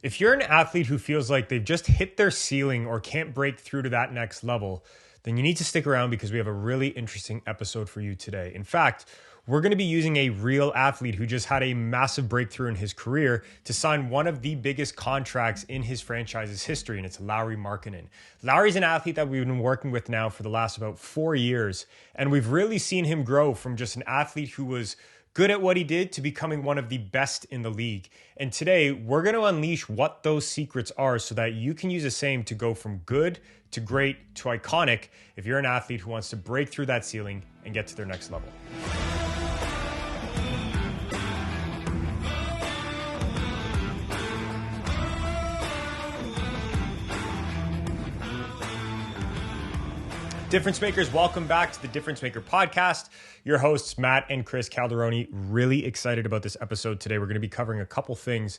If you're an athlete who feels like they've just hit their ceiling or can't break through to that next level, then you need to stick around because we have a really interesting episode for you today. In fact, we're going to be using a real athlete who just had a massive breakthrough in his career to sign one of the biggest contracts in his franchise's history, and it's Lauri Markkanen. Lauri's an athlete that we've been working with now for the last about 4 years, and we've really seen him grow from just an athlete who was good at what he did to becoming one of the best in the league. And today, we're going to unleash what those secrets are so that you can use the same to go from good to great to iconic if you're an athlete who wants to break through that ceiling and get to their next level. Difference Makers, welcome back to the Difference Maker podcast. Your hosts, Matt and Chris Calderoni, really excited about this episode today. We're going to be covering a couple things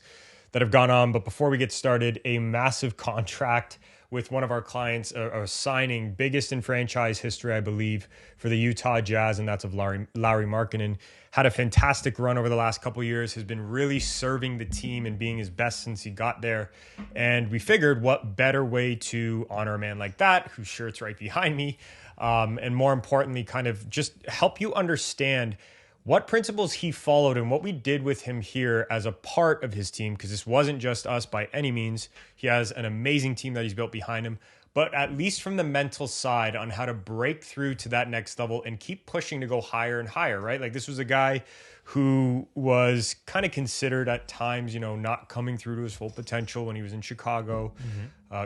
that have gone on, but before we get started, a massive contract with one of our clients, a signing, biggest in franchise history, I believe, for the Utah Jazz, and that's of Lauri Markkanen. Had a fantastic run over the last couple of years, has been really serving the team and being his best since he got there. And we figured what better way to honor a man like that, whose shirt's right behind me, and more importantly, kind of just help you understand what principles he followed and what we did with him here as a part of his team, because this wasn't just us by any means. He has an amazing team that he's built behind him, but at least from the mental side on how to break through to that next level and keep pushing to go higher and higher, right? Like this was a guy who was kind of considered at times, not coming through to his full potential when he was in Chicago,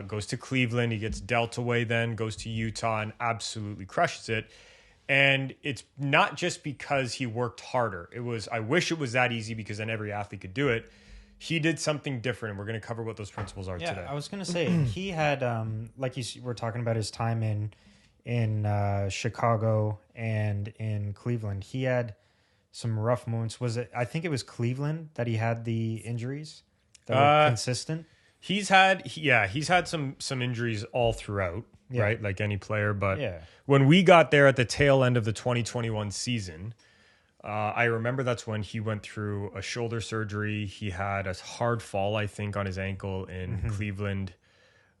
goes to Cleveland, he gets dealt away then, goes to Utah and absolutely crushes it. And it's not just because he worked harder. I wish it was that easy because then every athlete could do it. He did something different, and we're going to cover what those principles are today. I was going to say, he had, like you were talking about his time in Chicago and in Cleveland. He had some rough moments. I think it was Cleveland that he had the injuries that were consistent? He's had some injuries all throughout. Yeah. Right? Like any player. But when we got there at the tail end of the 2021 season, I remember that's when he went through a shoulder surgery. He had a hard fall, I think, on his ankle in Cleveland.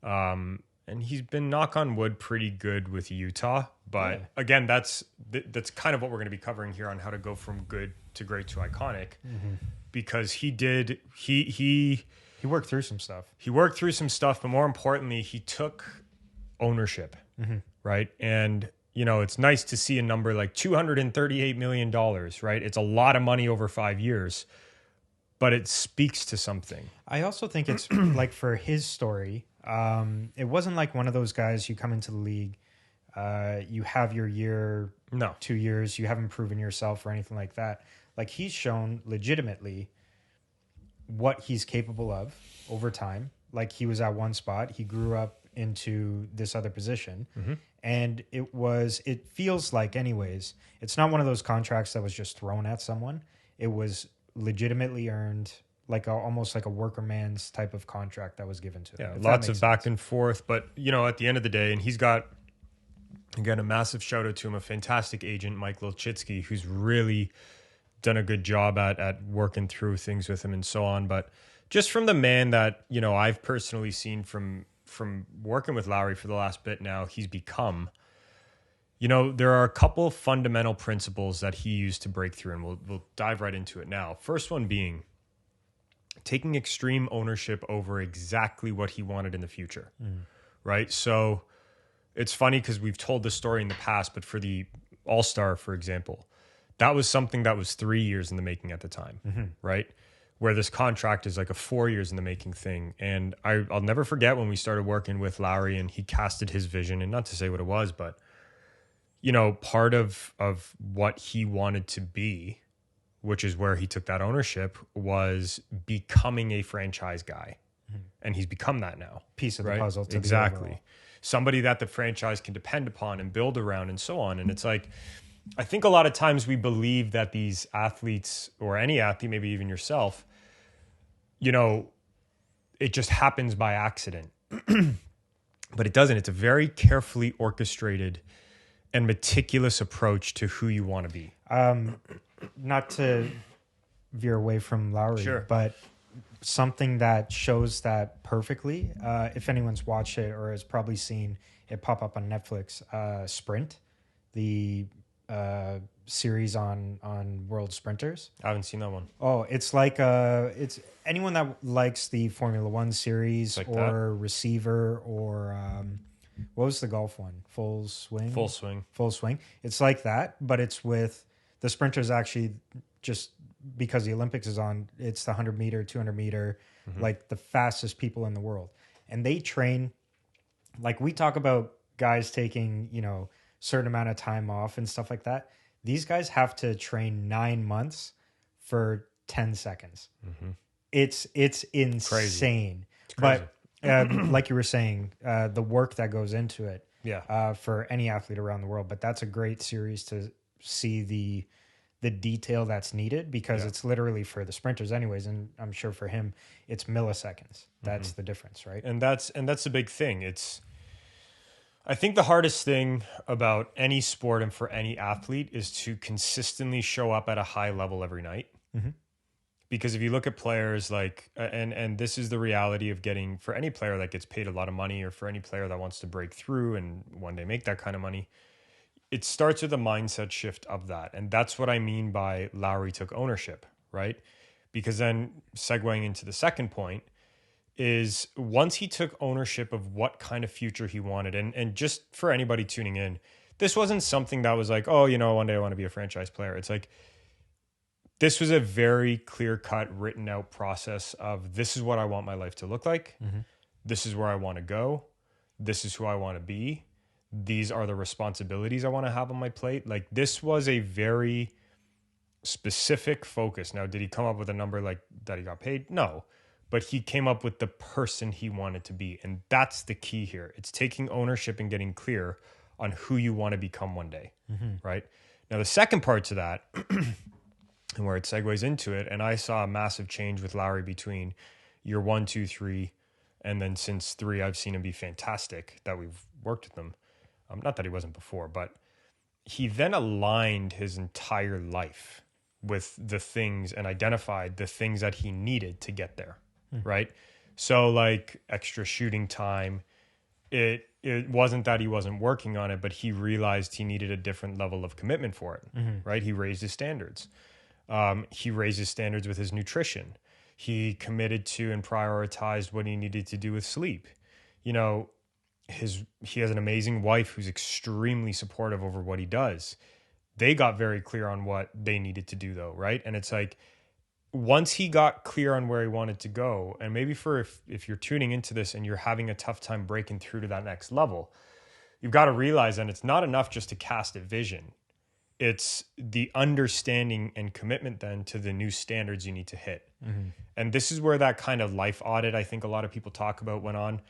And he's been, knock on wood, pretty good with Utah. But again, that's kind of what we're going to be covering here on how to go from good to great to iconic. Because he worked through some stuff. He worked through some stuff, but more importantly, he took ownership, right? And, it's nice to see a number like $238 million, right? It's a lot of money over 5 years, but it speaks to something. I also think it's like for his story, it wasn't like one of those guys you come into the league, you have your year, 2 years, you haven't proven yourself or anything like that. Like he's shown legitimately what he's capable of over time. Like he was at one spot, he grew up into this other position. And it feels like anyways, it's not one of those contracts that was just thrown at someone. It was legitimately earned, like almost like a worker man's type of contract that was given to him. Lots of back and forth, but at the end of the day, and he's got, again, a massive shout out to him, a fantastic agent, Mike Lilchitsky, who's really done a good job at working through things with him and so on. But just from the man that, I've personally seen from working with Lauri for the last bit now, he's become, there are a couple fundamental principles that he used to break through, and we'll dive right into it now. First one being taking extreme ownership over exactly what he wanted in the future, right? So it's funny because we've told this story in the past, but for the All-Star, for example, that was something that was 3 years in the making at the time, right? Where this contract is like a 4 years in the making thing. And I'll never forget when we started working with Lauri and he casted his vision, and not to say what it was, but, part of what he wanted to be, which is where he took that ownership, was becoming a franchise guy. And he's become that now. Piece of the puzzle. To exactly. Somebody that the franchise can depend upon and build around and so on. And it's like, I think a lot of times we believe that these athletes, or any athlete, maybe even yourself, it just happens by accident. But it doesn't. It's a very carefully orchestrated and meticulous approach to who you want to be. Not to veer away from Lauri, but something that shows that perfectly, if anyone's watched it or has probably seen it pop up on Netflix, Sprint, the series on world sprinters. I haven't seen that one. Oh, it's like it's anyone that likes the Formula One series like or Receiver or what was the golf one? Full Swing. Full Swing. It's like that, but it's with the sprinters actually just because the Olympics is on. It's the 100-meter, 200-meter, like the fastest people in the world, and they train. Like we talk about guys taking certain amount of time off and stuff like that. These guys have to train 9 months for 10 seconds. It's insane. Crazy. But like you were saying, the work that goes into it for any athlete around the world. But that's a great series to see the detail that's needed because it's literally for the sprinters anyways. And I'm sure for him, it's milliseconds. That's the difference, right? And that's the big thing. I think the hardest thing about any sport and for any athlete is to consistently show up at a high level every night. Because if you look at players like, and this is the reality of getting, for any player that gets paid a lot of money or for any player that wants to break through and one day make that kind of money, it starts with a mindset shift of that. And that's what I mean by Lauri took ownership, right? Because then segueing into the second point is once he took ownership of what kind of future he wanted, and just for anybody tuning in, this wasn't something that was like, oh, one day I want to be a franchise player. It's like, this was a very clear-cut, written-out process of this is what I want my life to look like. This is where I want to go. This is who I want to be. These are the responsibilities I want to have on my plate. Like, this was a very specific focus. Now, did he come up with a number like that he got paid? No. But he came up with the person he wanted to be. And that's the key here. It's taking ownership and getting clear on who you want to become one day, right? Now, the second part to that, and where it segues into it, and I saw a massive change with Lauri between year 1, 2, 3, and then since 3, I've seen him be fantastic that we've worked with him. Not that he wasn't before, but he then aligned his entire life with the things and identified the things that he needed to get there, right? So like extra shooting time, it wasn't that he wasn't working on it, but he realized he needed a different level of commitment for it, right? He raised his standards. He raised his standards with his nutrition. He committed to and prioritized what he needed to do with sleep. He has an amazing wife who's extremely supportive over what he does. They got very clear on what they needed to do though, right? And it's like, once he got clear on where he wanted to go, and maybe if you're tuning into this and you're having a tough time breaking through to that next level, you've got to realize that it's not enough just to cast a vision. It's the understanding and commitment then to the new standards you need to hit. And this is where that kind of life audit I think a lot of people talk about went on.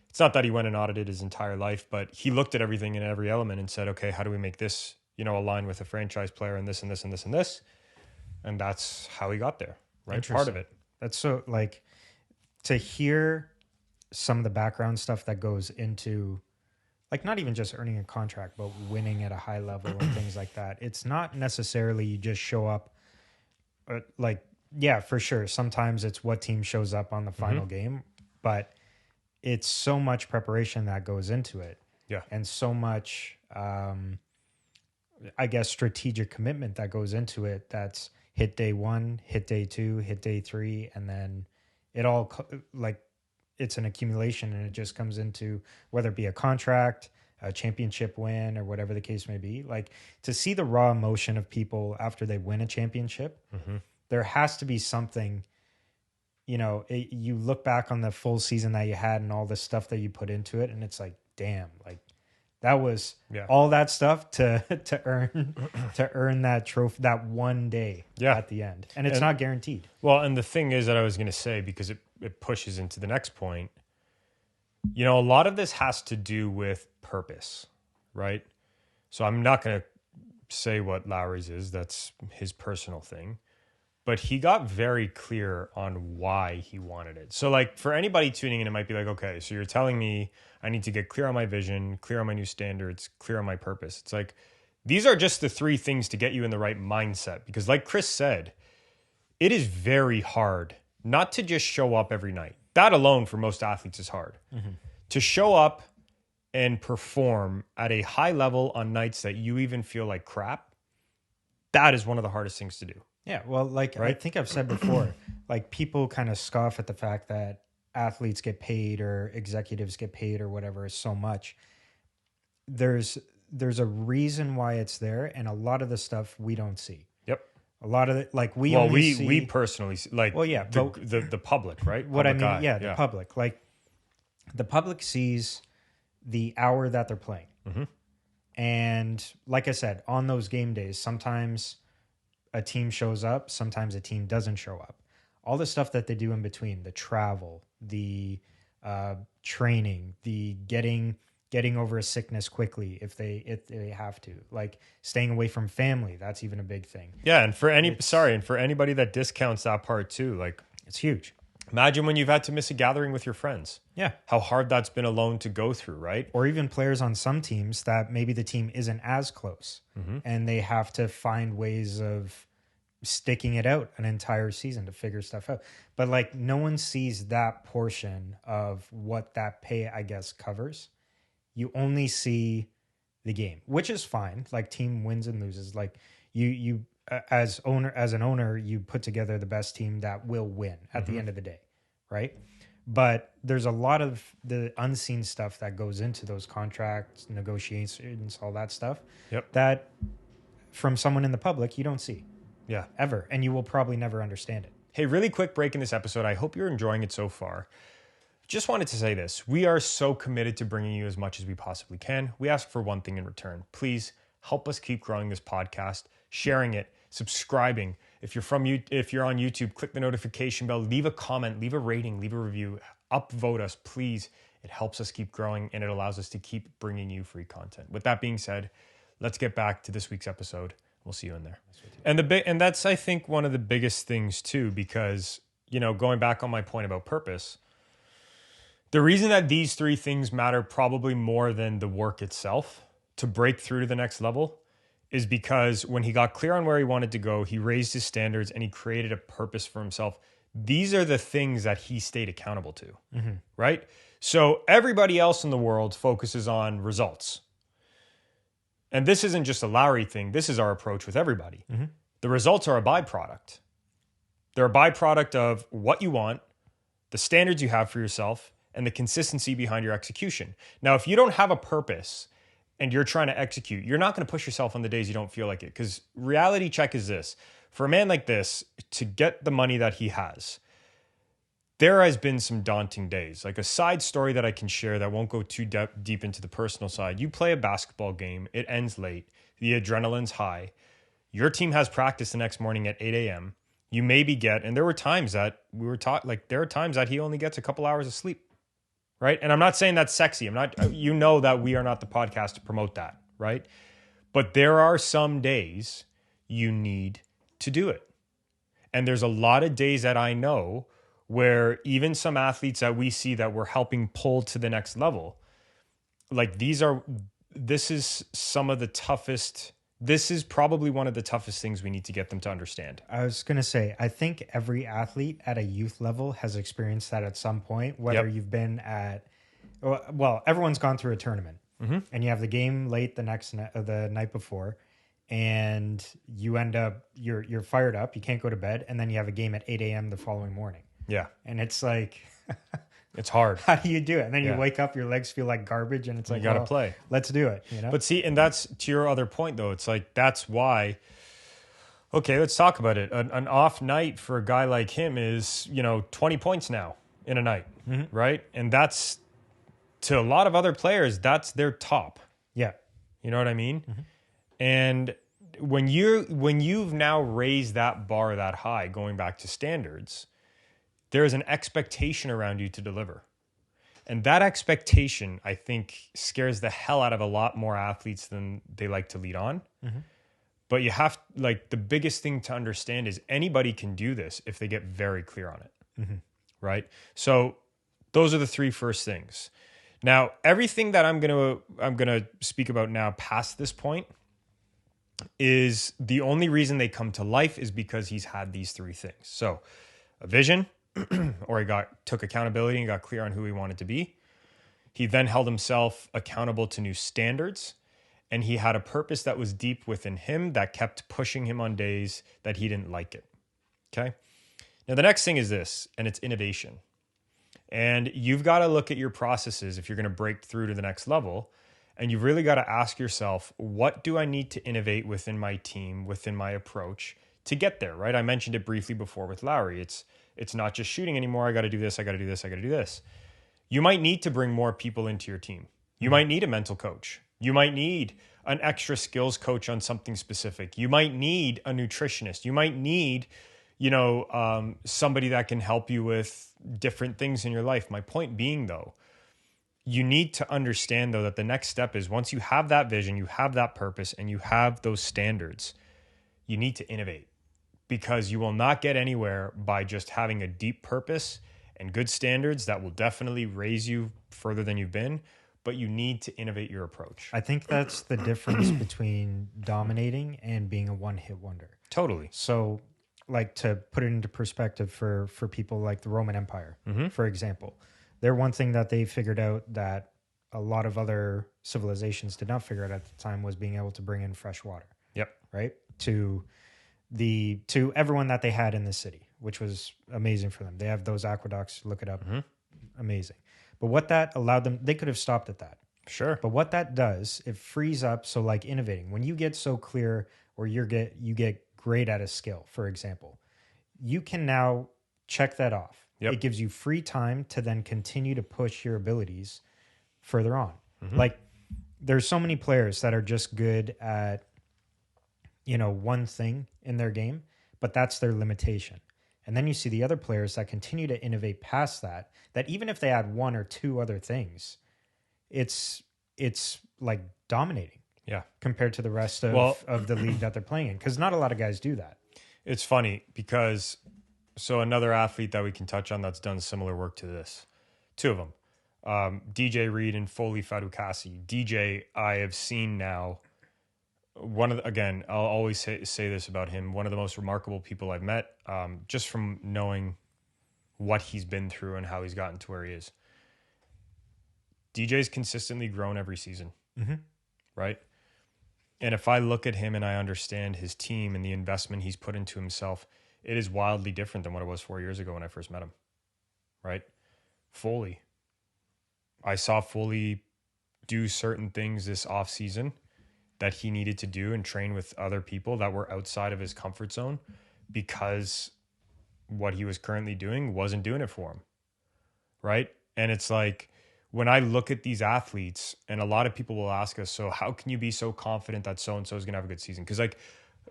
It's not that he went and audited his entire life, but he looked at everything in every element and said, okay, how do we make this, align with a franchise player and this and this and this and this? And that's how he got there, right? Part of it. That's so like to hear some of the background stuff that goes into like not even just earning a contract, but winning at a high level and things like that. It's not necessarily you just show up for sure. Sometimes it's what team shows up on the final game, but it's so much preparation that goes into it. Yeah. And so much, I guess, strategic commitment that goes into it. That's hit day 1, hit day 2, hit day 3. And then it all it's an accumulation and it just comes into whether it be a contract, a championship win, or whatever the case may be. Like to see the raw emotion of people after they win a championship, there has to be something, you look back on the full season that you had and all the stuff that you put into it. And it's like, damn, like that was all that stuff to earn that trophy, that one day at the end. And it's not guaranteed. Well, and the thing is that I was going to say, because it pushes into the next point, a lot of this has to do with purpose, right? So I'm not going to say what Lauri's is. That's his personal thing. But he got very clear on why he wanted it. So like for anybody tuning in, it might be like, okay, so you're telling me I need to get clear on my vision, clear on my new standards, clear on my purpose. It's like, these are just the 3 things to get you in the right mindset. Because like Chris said, it is very hard not to just show up every night. That alone for most athletes is hard. To show up and perform at a high level on nights that you even feel like crap, that is one of the hardest things to do. Yeah, well, like right? I think I've said before, like people kind of scoff at the fact that athletes get paid or executives get paid or whatever so much. There's a reason why it's there, and a lot of the stuff we don't see. Yep. A lot of it, like we personally see, like, well, yeah, the public, right? What public I mean, the public, like the public sees the hour that they're playing, and like I said, on those game days, sometimes a team shows up, sometimes a team doesn't show up. All the stuff that they do in between, the travel, the training, the getting over a sickness quickly if they have to, like staying away from family, that's even a big thing. Yeah, and for anybody that discounts that part too, like it's huge. Imagine when you've had to miss a gathering with your friends. Yeah. How hard that's been alone to go through, right? Or even players on some teams that maybe the team isn't as close and they have to find ways of sticking it out an entire season to figure stuff out. But like no one sees that portion of what that pay, I guess, covers. You only see the game, which is fine. Like team wins and loses. Like you as an owner, you put together the best team that will win at the end of the day, right? But there's a lot of the unseen stuff that goes into those contracts, negotiations, all that stuff. Yep. That from someone in the public you don't see. Yeah. Ever. And you will probably never understand it. Hey, really quick break in this episode. I hope you're enjoying it so far. Just wanted to say this. We are so committed to bringing you as much as we possibly can. We ask for one thing in return. Please help us keep growing this podcast, sharing it, subscribing. If you're on YouTube, click the notification bell, leave a comment, leave a rating, leave a review, upvote us, please. It helps us keep growing and it allows us to keep bringing you free content. With that being said, let's get back to this week's episode. We'll see you in there. And that's, I think, one of the biggest things too, because, going back on my point about purpose, the reason that these three things matter probably more than the work itself to break through to the next level is because when he got clear on where he wanted to go, he raised his standards and he created a purpose for himself. These are the things that he stayed accountable to, right? So everybody else in the world focuses on results. And this isn't just a Lauri thing. This is our approach with everybody. The results are a byproduct. They're a byproduct of what you want, the standards you have for yourself, and the consistency behind your execution. Now, if you don't have a purpose and you're trying to execute, you're not going to push yourself on the days you don't feel like it. Because reality check is this. For a man like this, to get the money that he has, there has been some daunting days. Like a side story that I can share that won't go too deep into the personal side. You play a basketball game. It ends late. The adrenaline's high. Your team has practice the next morning at 8 a.m. You maybe and there were times that we were taught, like there are times that he only gets a couple hours of sleep. Right? And I'm not saying that's sexy. That we are not the podcast to promote that. Right? But there are some days you need to do it. And there's a lot of days that I know where even some athletes that we see that we're helping pull to the next level, like this is probably one of the toughest things we need to get them to understand. I was going to say, I think every athlete at a youth level has experienced that at some point, whether you've been everyone's gone through a tournament and you have the game late the night before and you end up, you're fired up, you can't go to bed. And then you have a game at 8 a.m. the following morning. Yeah. And it's like, it's hard. How do you do it? And then you wake up, your legs feel like garbage and it's like, you got to play. Let's do it. But see, and that's to your other point though. It's like, that's why, okay, let's talk about it. An off night for a guy like him is, 20 points now in a night. Right. And that's to a lot of other players, that's their top. Yeah. You know what I mean? And when you've now raised that bar that high, going back to standards, there is an expectation around you to deliver. And that expectation, I think, scares the hell out of a lot more athletes than they like to lead on. But you have, the biggest thing to understand is anybody can do this if they get very clear on it. Right? So those are the three first things. Now, everything that I'm gonna speak about now past this point is the only reason they come to life is because he's had these three things. So a vision, or he took accountability and got clear on who he wanted to be. He then held himself accountable to new standards, and he had a purpose that was deep within him that kept pushing him on days that he didn't like it. Okay. Now, the next thing is this, and it's innovation. And you've got to look at your processes if you're going to break through to the next level. And you've really got to ask yourself, what do I need to innovate within my team, within my approach to get there, right? I mentioned it briefly before with Lauri. It's not just shooting anymore. I got to do this. I got to do this. I got to do this. You might need to bring more people into your team. You might need a mental coach. You might need an extra skills coach on something specific. You might need a nutritionist. You might need, somebody that can help you with different things in your life. My point being, though, you need to understand, though, that the next step is once you have that vision, you have that purpose, and you have those standards, you need to innovate, because you will not get anywhere by just having a deep purpose and good standards that will definitely raise you further than you've been, but you need to innovate your approach. I think that's the difference between dominating and being a one-hit wonder. Totally. So, like, to put it into perspective for people like the Roman Empire, for example, they're one thing that they figured out that a lot of other civilizations did not figure out at the time was being able to bring in fresh water. Yep. Right? To everyone that they had in the city, which was amazing for them. They have those aqueducts, look it up. Amazing. But what that allowed them, they could have stopped at that. Sure. But what that does, it frees up. So like innovating, when you get so clear or you get great at a skill, for example, you can now check that off. Yep. It gives you free time to then continue to push your abilities further on. Like there's so many players that are just good at, one thing in their game, but that's their limitation. And then you see the other players that continue to innovate past that even if they add one or two other things, it's like dominating. Yeah. Compared to the rest of the league that they're playing in. Because not a lot of guys do that. It's funny because, so another athlete that we can touch on that's done similar work to this, two of them, DJ Reed and Foley Fadukasi. DJ, I have seen now, I'll always say this about him, one of the most remarkable people I've met, just from knowing what he's been through and how he's gotten to where he is. DJ's consistently grown every season, right? And if I look at him and I understand his team and the investment he's put into himself, it is wildly different than what it was 4 years ago when I first met him, right? Foley. I saw Foley do certain things this offseason that he needed to do and train with other people that were outside of his comfort zone because what he was currently doing wasn't doing it for him, right? And it's like, when I look at these athletes, and a lot of people will ask us, so how can you be so confident that so-and-so is going to have a good season? Because like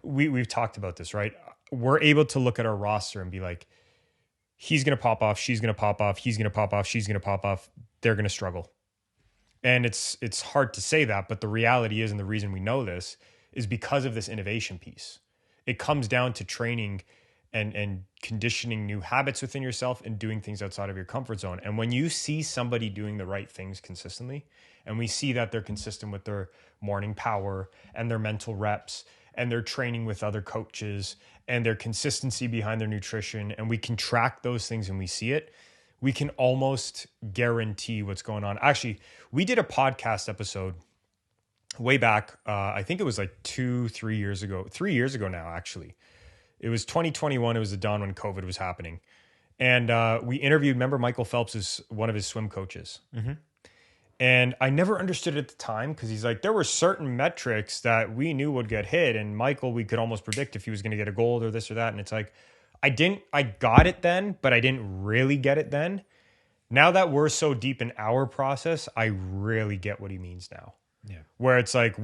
we've talked about this, right? We're able to look at our roster and be like, he's going to pop off, she's going to pop off, he's going to pop off, she's going to pop off. They're going to struggle. And it's hard to say that, but the reality is, and the reason we know this, is because of this innovation piece. It comes down to training and conditioning new habits within yourself and doing things outside of your comfort zone. And when you see somebody doing the right things consistently, and we see that they're consistent with their morning power and their mental reps and their training with other coaches and their consistency behind their nutrition, and we can track those things and we see it, we can almost guarantee what's going on. Actually, we did a podcast episode way back. I think it was like 3 years ago now, actually. It was 2021. It was the dawn when COVID was happening. And we interviewed, remember, Michael Phelps is one of his swim coaches. And I never understood it at the time because he's like, there were certain metrics that we knew would get hit. And Michael, we could almost predict if he was going to get a gold or this or that. And it's like, I got it then, but I didn't really get it then. Now that we're so deep in our process, I really get what he means now. Yeah. Where it's like,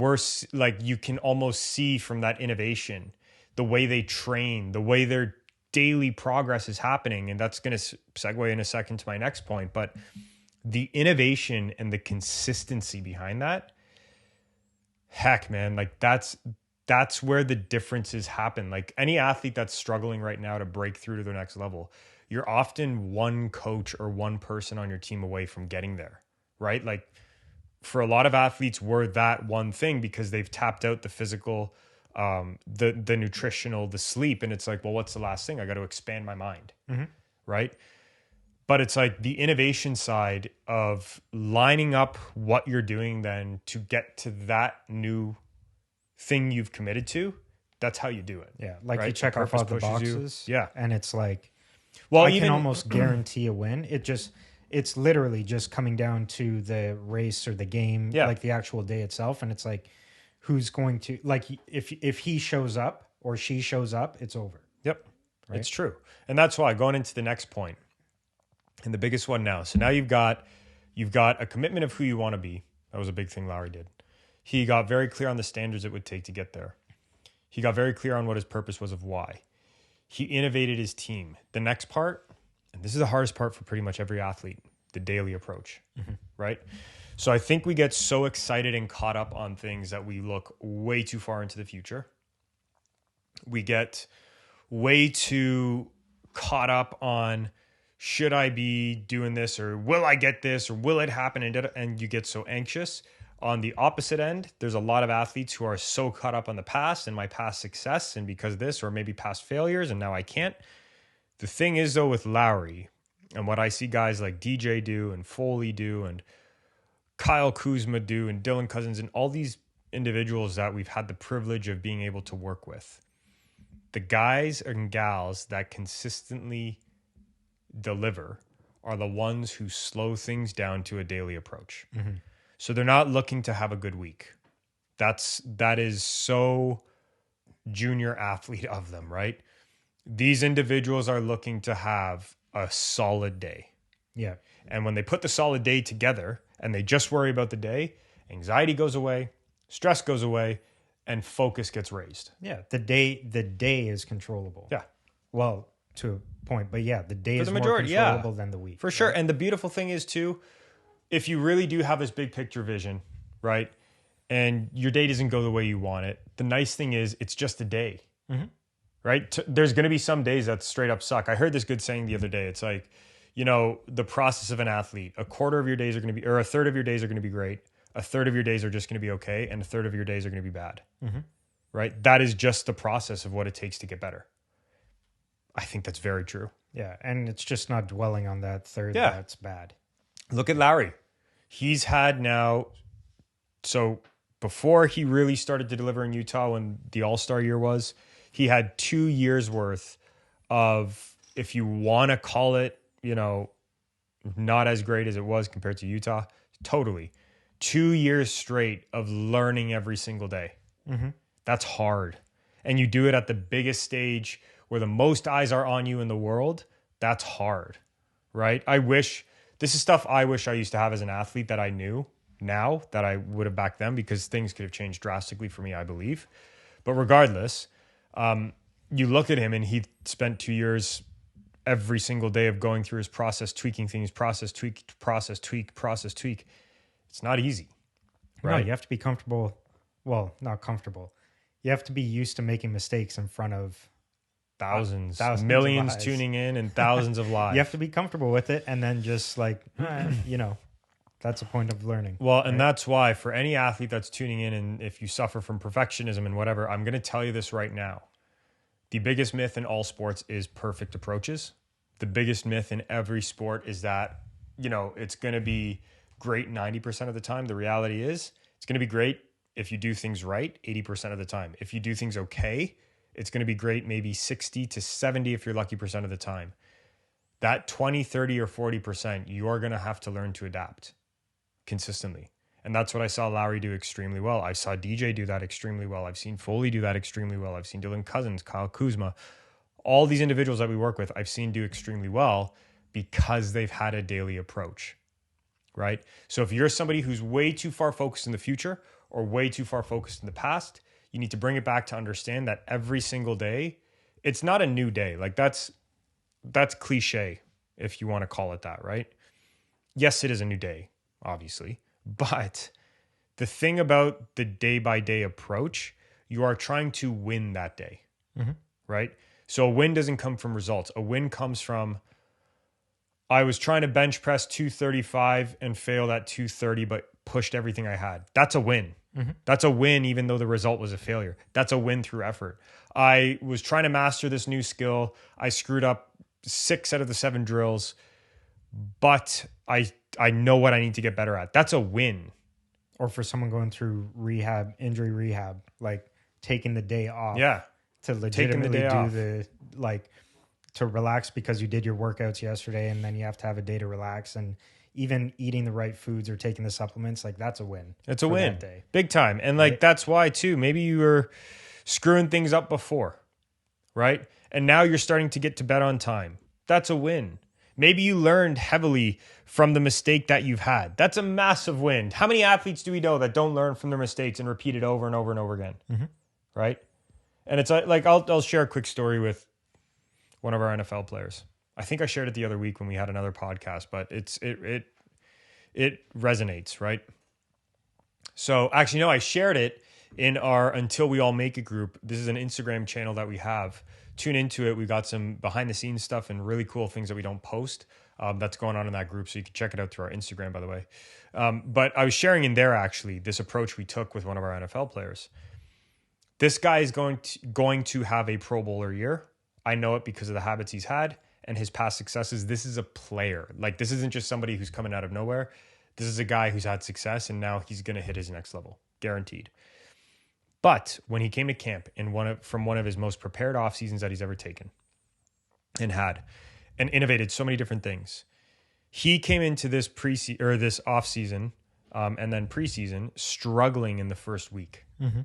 you can almost see from that innovation, the way they train, the way their daily progress is happening. And that's going to segue in a second to my next point. But the innovation and the consistency behind that, heck, man, like that's where the differences happen. Like any athlete that's struggling right now to break through to the next level, you're often one coach or one person on your team away from getting there, right? Like for a lot of athletes, we're that one thing because they've tapped out the physical, the nutritional, the sleep. And it's like, well, what's the last thing? I got to expand my mind, right? But it's like the innovation side of lining up what you're doing then to get to that new thing you've committed to. That's how you do it. Yeah. Like right? you check off all the boxes. Yeah. And it's like, well, I can almost guarantee a win. It's literally just coming down to the race or the game, like the actual day itself. And it's like, who's going to, like, if he shows up or she shows up, it's over. Yep. Right? It's true. And that's why going into the next point, and the biggest one now. So now you've got a commitment of who you want to be. That was a big thing Lauri did. He got very clear on the standards it would take to get there. He got very clear on what his purpose was of why. He innovated his team. The next part, and this is the hardest part for pretty much every athlete, the daily approach, right? So I think we get so excited and caught up on things that we look way too far into the future. We get way too caught up on, should I be doing this, or will I get this, or will it happen? And you get so anxious. On the opposite end, there's a lot of athletes who are so caught up on the past and my past success and because of this, or maybe past failures, and now I can't. The thing is, though, with Lauri and what I see guys like DJ do and Foley do and Kyle Kuzma do and Dylan Cousins and all these individuals that we've had the privilege of being able to work with, the guys and gals that consistently deliver are the ones who slow things down to a daily approach. So they're not looking to have a good week. That is so junior athlete of them, right? These individuals are looking to have a solid day. Yeah. And when they put the solid day together and they just worry about the day, anxiety goes away, stress goes away, and focus gets raised. Yeah. The day is controllable. Yeah. Well, to a point, but yeah, the day is more controllable than the week. For sure. And the beautiful thing is too, if you really do have this big picture vision, right, and your day doesn't go the way you want it, the nice thing is it's just a day, right? There's going to be some days that straight up suck. I heard this good saying the other day. It's like, the process of an athlete, a quarter of your days are going to be, or a third of your days are going to be great. A third of your days are just going to be okay. And a third of your days are going to be bad, right? That is just the process of what it takes to get better. I think that's very true. Yeah. And it's just not dwelling on that third that's bad. Look at Lauri. He's had now, so before he really started to deliver in Utah when the All-Star year was, he had 2 years worth of, if you want to call it, not as great as it was compared to Utah, totally. 2 years straight of learning every single day. That's hard. And you do it at the biggest stage where the most eyes are on you in the world. That's hard, right? This is stuff I wish I used to have as an athlete that I knew now that I would have back then, because things could have changed drastically for me, I believe. But regardless, you look at him and he spent 2 years every single day of going through his process, tweaking things, process tweak. It's not easy, right? No, you have to be comfortable. Well, not comfortable. You have to be used to making mistakes in front of thousands millions tuning in and thousands of lives. You have to be comfortable with it, and then just like, that's a point of learning. Well, and that's why for any athlete that's tuning in, and if you suffer from perfectionism and whatever, I'm going to tell you this right now. The biggest myth in all sports is perfect approaches. The biggest myth in every sport is that, it's going to be great 90% of the time. The reality is it's going to be great if you do things right 80% of the time. If you do things okay, it's going to be great maybe 60 to 70 if you're lucky percent of the time. That 20, 30, or 40%, you're going to have to learn to adapt consistently. And that's what I saw Lauri do extremely well. I saw DJ do that extremely well. I've seen Foley do that extremely well. I've seen Dylan Cousins, Kyle Kuzma, all these individuals that we work with, I've seen do extremely well because they've had a daily approach, right? So if you're somebody who's way too far focused in the future or way too far focused in the past, you need to bring it back to understand that every single day, it's not a new day. Like that's cliche, if you want to call it that, right? Yes, it is a new day, obviously. But the thing about the day-by-day approach, you are trying to win that day, right? So a win doesn't come from results. A win comes from, I was trying to bench press 235 and failed at 230, but pushed everything I had. That's a win. That's a win, even though the result was a failure. That's a win through effort. I was trying to master this new skill. I screwed up 6 out of the 7 drills, but I know what I need to get better at. That's a win. Or for someone going through injury rehab, like taking the day off. Yeah. To legitimately to relax because you did your workouts yesterday and then you have to have a day to relax, and even eating the right foods or taking the supplements, like that's a win. It's a win. That day. Big time. And like, that's why too, maybe you were screwing things up before, right? And now you're starting to get to bed on time. That's a win. Maybe you learned heavily from the mistake that you've had. That's a massive win. How many athletes do we know that don't learn from their mistakes and repeat it over and over and over again? Mm-hmm. Right? And it's like, I'll share a quick story with one of our NFL players. I think I shared it the other week when we had another podcast, but it resonates, right? So actually, no, I shared it in our Until We All Make It group. This is an Instagram channel that we have. Tune into it. We got some behind the scenes stuff and really cool things that we don't post that's going on in that group. So you can check it out through our Instagram, by the way. But I was sharing in there actually this approach we took with one of our NFL players. This guy is going to have a Pro Bowler year. I know it because of the habits he's had and his past successes. This is a player. Like, this isn't just somebody who's coming out of nowhere. This is a guy who's had success and now he's going to hit his next level, guaranteed. But when he came to camp from one of his most prepared off seasons that he's ever taken and innovated so many different things, he came into this this off season and then preseason struggling in the first week. Mm-hmm.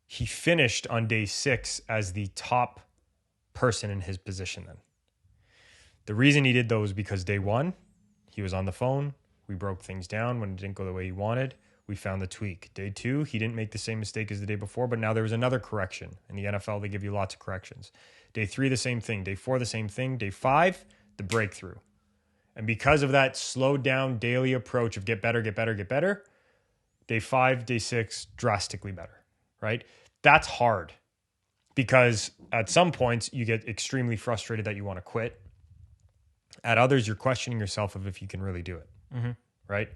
He finished on day 6 as the top person in his position. Then the reason he did those because day 1 he was on the phone. We broke things down when it didn't go the way he wanted. We found the tweak. Day 2, he didn't make the same mistake as the day before, but now there was another correction. In the NFL, they give you lots of corrections. Day 3, the same thing. Day 4, the same thing. Day 5, the breakthrough. And because of that slowed down daily approach of get better, get better, get better, day 5, day 6, drastically better, right? That's hard because at some points you get extremely frustrated that you want to quit. At others, you're questioning yourself of if you can really do it, right?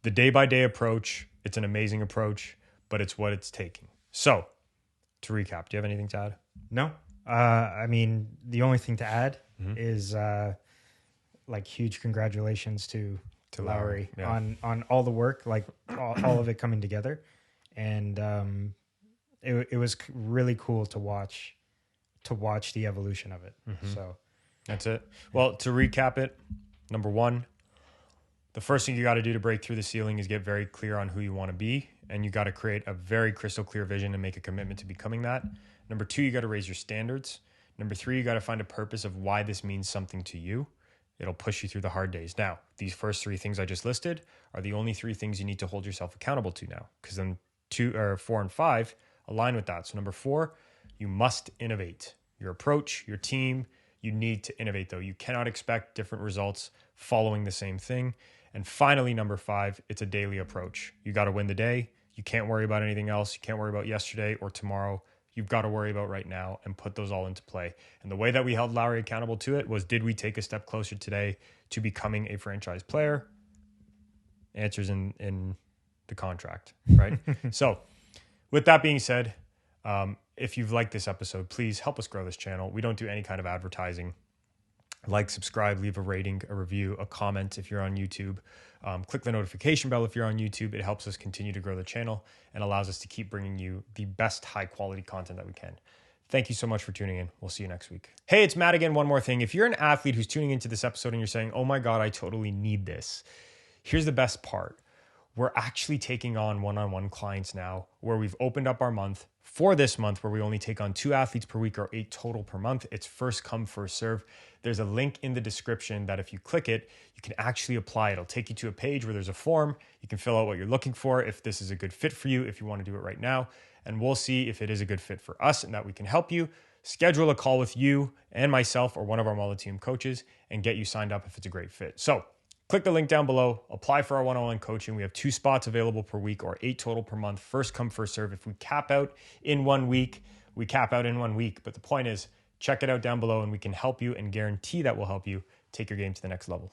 The day-by-day approach, it's an amazing approach, but it's what it's taking. So, to recap, do you have anything to add? No. I mean, the only thing to add is like huge congratulations to Lauri on all the work, like all of it coming together. And it was really cool to watch the evolution of it. So that's it. Well, to recap it, number 1, the first thing you got to do to break through the ceiling is get very clear on who you want to be. And you got to create a very crystal clear vision and make a commitment to becoming that. Number 2, you got to raise your standards. Number 3, you got to find a purpose of why this means something to you. It'll push you through the hard days. Now, these first 3 things I just listed are the only 3 things you need to hold yourself accountable to now, because then 4 and 5 align with that. So number 4, you must innovate your approach, your team. You need to innovate though. You cannot expect different results following the same thing. And finally, number 5, it's a daily approach. You got to win the day. You can't worry about anything else. You can't worry about yesterday or tomorrow. You've got to worry about right now and put those all into play. And the way that we held Lauri accountable to it was, did we take a step closer today to becoming a franchise player? Answers in the contract, right? So with that being said, if you've liked this episode, please help us grow this channel. We don't do any kind of advertising. Like, subscribe, leave a rating, a review, a comment if you're on YouTube. Click the notification bell if you're on YouTube. It helps us continue to grow the channel and allows us to keep bringing you the best high quality content that we can. Thank you so much for tuning in. We'll see you next week. Hey, it's Matt again. One more thing. If you're an athlete who's tuning into this episode and you're saying, oh my God, I totally need this. Here's the best part. We're actually taking on one-on-one clients now where we've opened up our month for this month where we only take on 2 athletes per week or 8 total per month. It's first come, first serve. There's a link in the description that if you click it, you can actually apply. It'll take you to a page where there's a form. You can fill out what you're looking for, if this is a good fit for you, if you want to do it right now. And we'll see if it is a good fit for us and that we can help you. Schedule a call with you and myself or one of our Molliteum coaches and get you signed up if it's a great fit. So click the link down below, apply for our one-on-one coaching. We have 2 spots available per week or 8 total per month. First come, first serve. If we cap out in 1 week, we cap out in 1 week. But the point is, check it out down below and we can help you and guarantee that we'll help you take your game to the next level.